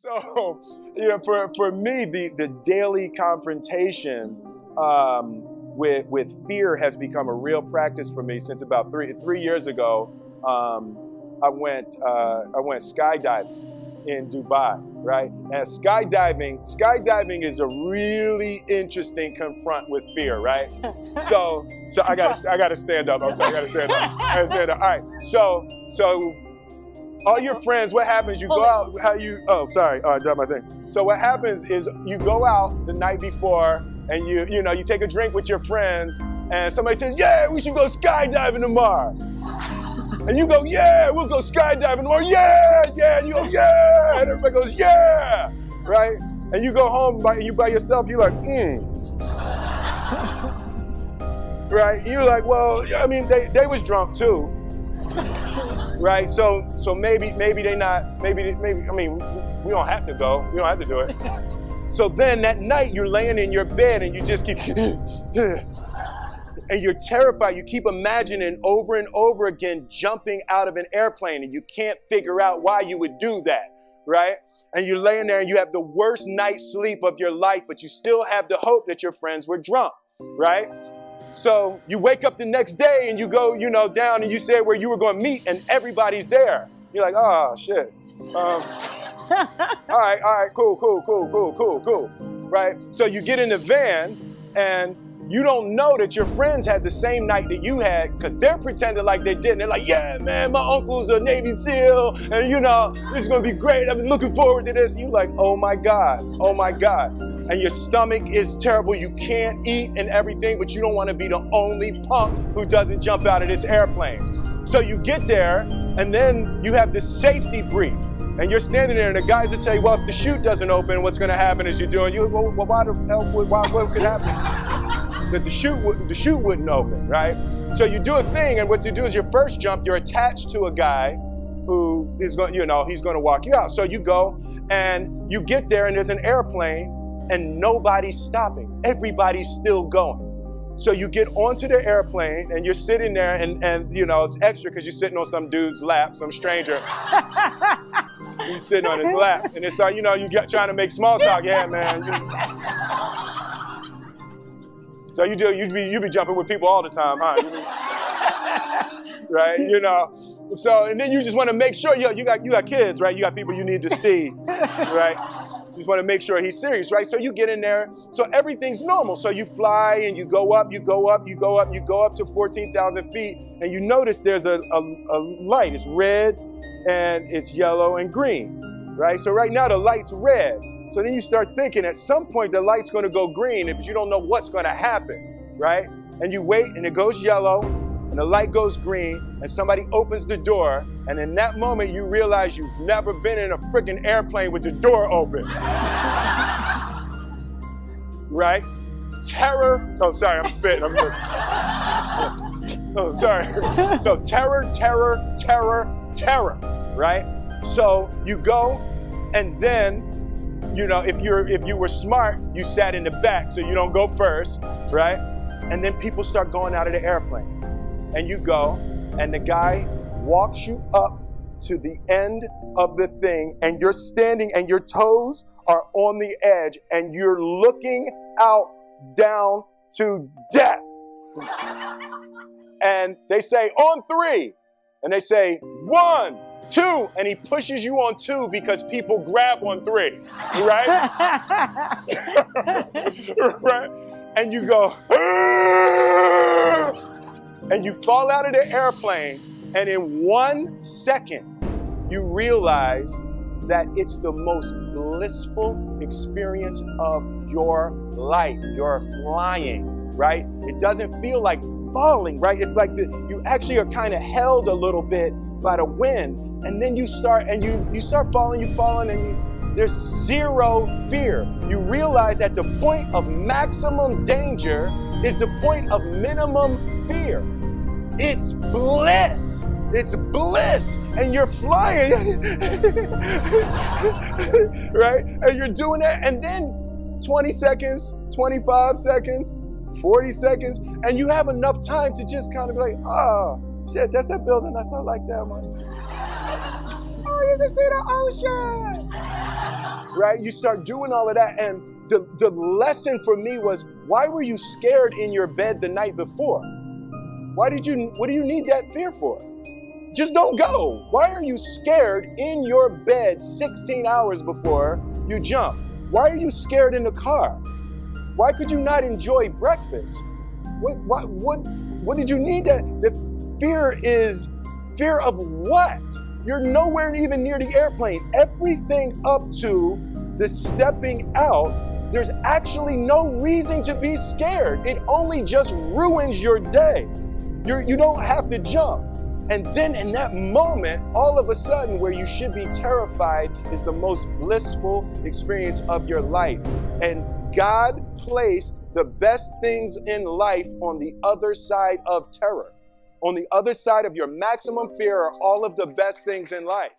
So, for me, the daily confrontation with fear has become a real practice for me since about three years ago. I went skydiving in Dubai, right? And skydiving is a really interesting confront with fear, right? So I gotta stand up. I'm sorry, I gotta stand up. All right. So all your friends, what happens? You go out. I dropped my thing. So what happens is you go out the night before, and you take a drink with your friends, and somebody says, "Yeah, we should go skydiving tomorrow." And you go, "Yeah, we'll go skydiving tomorrow." Yeah. And you go, "Yeah." And everybody goes, "Yeah." Right? And you go home by yourself. You're like, Right? And you're like, well, I mean, they was drunk too. Right? So maybe they not. Maybe. I mean, we don't have to go. We don't have to do it. So then that night you're laying in your bed and you just keep. And you're terrified. You keep imagining over and over again jumping out of an airplane, and you can't figure out why you would do that, right? And you're laying there and you have the worst night's sleep of your life, but you still have the hope that your friends were drunk, right? So you wake up the next day and you go, down, and you say where you were going to meet, and everybody's there. You're like, oh, shit. All right, cool, right? So you get in the van, and you don't know that your friends had the same night that you had, because they're pretending like they didn't. They're like, yeah, man, my uncle's a Navy SEAL, and this is gonna be great. I've been looking forward to this. And you're like, oh my God. And your stomach is terrible. You can't eat and everything, but you don't want to be the only punk who doesn't jump out of this airplane. So you get there, and then you have this safety brief. And you're standing there, and the guys will tell you, well, if the chute doesn't open, what's gonna happen is well, why the hell, what could happen? That the chute wouldn't open, right? So you do a thing, and what you do is your first jump, you're attached to a guy who is going, he's going to walk you out. So you go, and you get there, and there's an airplane, and nobody's stopping. Everybody's still going. So you get onto the airplane, and you're sitting there, and it's extra because you're sitting on some dude's lap, some stranger. You're sitting on his lap, and it's like, you're trying to make small talk. Yeah, man. So you be jumping with people all the time, huh? Right? So, and then you just want to make sure, you got kids, right? You got people you need to see, right? You just want to make sure he's serious, right? So you get in there, so everything's normal. So you fly and you go up to 14,000 feet, and you notice there's a light. It's red and it's yellow and green, right? So right now the light's red. So then you start thinking at some point the light's going to go green because you don't know what's going to happen, right? And you wait, and it goes yellow, and the light goes green, and somebody opens the door, and in that moment you realize you've never been in a freaking airplane with the door open. Right? Terror. Oh, sorry, I'm spitting. Oh, sorry. No, terror, right? So you go, and then if you were smart, you sat in the back so you don't go first, right? And then people start going out of the airplane. And you go, and the guy walks you up to the end of the thing, and you're standing, and your toes are on the edge, and you're looking out down to death. And they say, on 3. And they say, 1, 2, and he pushes you on 2 because people grab on 3, right? Right? And you go, and you fall out of the airplane, and in 1 second, you realize that it's the most blissful experience of your life. You're flying, right? It doesn't feel like falling, right? It's like you actually are kind of held a little bit by the wind, and then you start falling, and there's zero fear. You realize that the point of maximum danger is the point of minimum fear. It's bliss. It's bliss, and you're flying, right? And you're doing that, and then 20 seconds, 25 seconds, 40 seconds, and you have enough time to just kind of be like, oh, shit, that's that building. That's not like that one. Oh, you can see the ocean. right? You start doing all of that. And the lesson for me was, why were you scared in your bed the night before? What do you need that fear for? Just don't go. Why are you scared in your bed 16 hours before you jump? Why are you scared in the car? Why could you not enjoy breakfast? What did you need that? The fear is fear of what? You're nowhere even near the airplane. Everything up to the stepping out, there's actually no reason to be scared. It only just ruins your day. You don't have to jump. And then in that moment, all of a sudden, where you should be terrified is the most blissful experience of your life. And God placed the best things in life on the other side of terror. On the other side of your maximum fear are all of the best things in life.